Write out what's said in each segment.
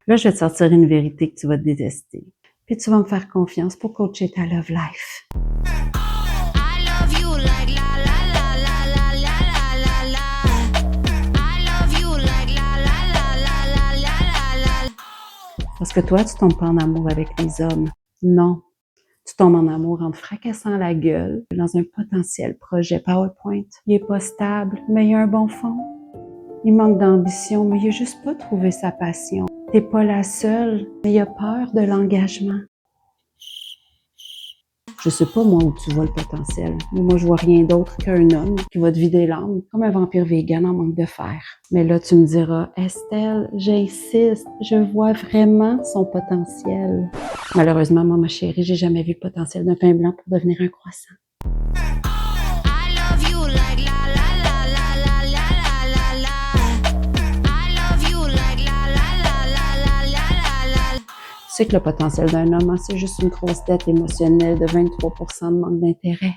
Là, je vais te sortir une vérité que tu vas te détester. Puis tu vas me faire confiance pour coacher ta love life. I love you like la la la la la la la la la. I love you like la la la la la la la la. Parce que toi, tu tombes pas en amour avec les hommes. Non. Tu tombes en amour en te fracassant la gueule dans un potentiel projet PowerPoint. Il est pas stable, mais il a un bon fond. Il manque d'ambition, mais il a juste pas trouvé sa passion. T'es pas la seule, mais il a peur de l'engagement. Je sais pas, moi, où tu vois le potentiel. Mais moi, je vois rien d'autre qu'un homme qui va te vider l'âme, comme un vampire vegan en manque de fer. Mais là, tu me diras, Estelle, j'insiste, je vois vraiment son potentiel. Malheureusement, moi, ma chérie, j'ai jamais vu le potentiel d'un pain blanc pour devenir un croissant. I love you like la la la la la la la la. I love you like la la la la la la la. Tu sais que le potentiel d'un homme, hein, c'est juste une grosse dette émotionnelle de 23% de manque d'intérêt,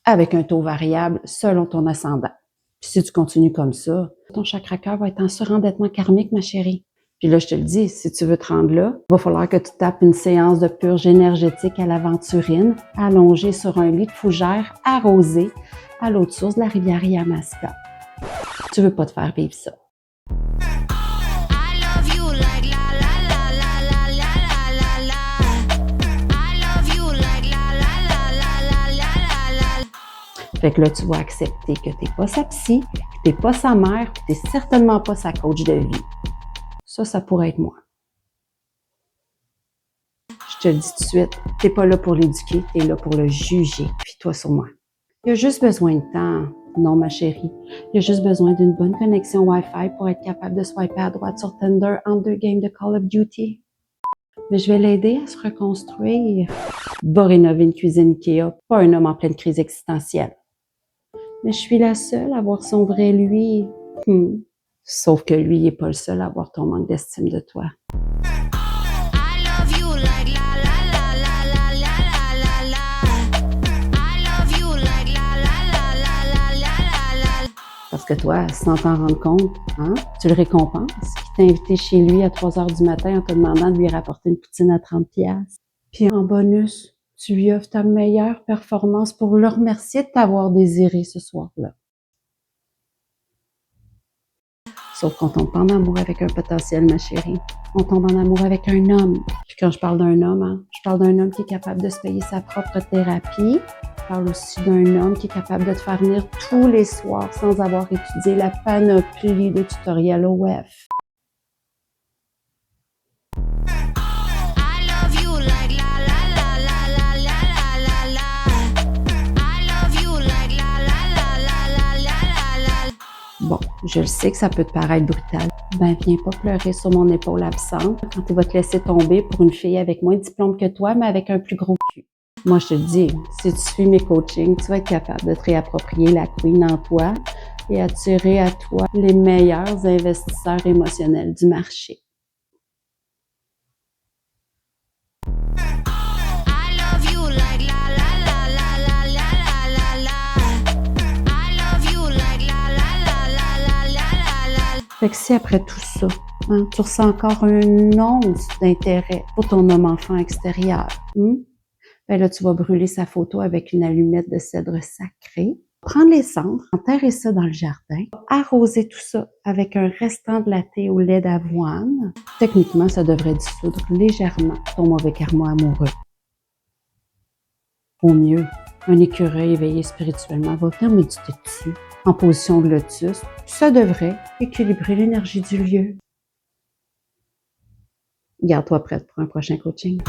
avec un taux variable selon ton ascendant. Puis si tu continues comme ça, ton chakra cœur va être en surendettement karmique, ma chérie. Puis là, je te le dis, si tu veux te rendre là, il va falloir que tu tapes une séance de purge énergétique à l'aventurine, allongée sur un lit de fougère arrosé à l'eau de source de la rivière Yamaska. Tu veux pas te faire vivre ça. I love you like la la la la la la la la. I love you like la la la la la la la. Fait que là, tu vas accepter que t'es pas sa psy, que t'es pas sa mère, que t'es certainement pas sa coach de vie. Ça pourrait être moi. Je te le dis tout de suite, t'es pas là pour l'éduquer, t'es là pour le juger. Puis-toi sur moi. Il y a juste besoin de temps. Non, ma chérie. Il y a juste besoin d'une bonne connexion Wi-Fi pour être capable de swiper à droite sur Tinder entre 2 games de Call of Duty. Mais je vais l'aider à se reconstruire. Va rénover une cuisine Ikea, pas un homme en pleine crise existentielle. Mais je suis la seule à voir son vrai lui. Sauf que lui, il n'est pas le seul à avoir ton manque d'estime de toi. I love you like la la la la la la la la. I love you like la la la la la la la. Parce que toi, sans t'en rendre compte, hein, tu le récompenses. Il t'a invité chez lui à 3 heures du matin en te demandant de lui rapporter une poutine à 30$. Puis en bonus, tu lui offres ta meilleure performance pour le remercier de t'avoir désiré ce soir-là. Sauf qu'on tombe pas en amour avec un potentiel, ma chérie. On tombe en amour avec un homme. Puis quand je parle d'un homme, hein, je parle d'un homme qui est capable de se payer sa propre thérapie. Je parle aussi d'un homme qui est capable de te faire venir tous les soirs sans avoir étudié la panoplie de tutoriels au web. I love you like la la la la la la la la. I love you like la la la la la la la. Bon, je le sais que ça peut te paraître brutal. Ben, viens pas pleurer sur mon épaule absente quand tu vas te laisser tomber pour une fille avec moins de diplôme que toi, mais avec un plus gros cul. Moi, je te le dis, si tu suis mes coachings, tu vas être capable de te réapproprier la queen en toi et attirer à toi les meilleurs investisseurs émotionnels du marché. I love you like la la la la la la la. I love you like la la la la la la. Fait que si après tout ça, hein, tu ressens encore une once d'intérêt pour ton homme-enfant extérieur, ben là, tu vas brûler sa photo avec une allumette de cèdre sacré, prendre les cendres, enterrer ça dans le jardin, arroser tout ça avec un restant de latte au lait d'avoine. Techniquement, ça devrait dissoudre légèrement ton mauvais karma amoureux. Au mieux, un écureuil éveillé spirituellement va venir méditer dessus, en position de lotus. Ça devrait équilibrer l'énergie du lieu. Garde-toi prête pour un prochain coaching.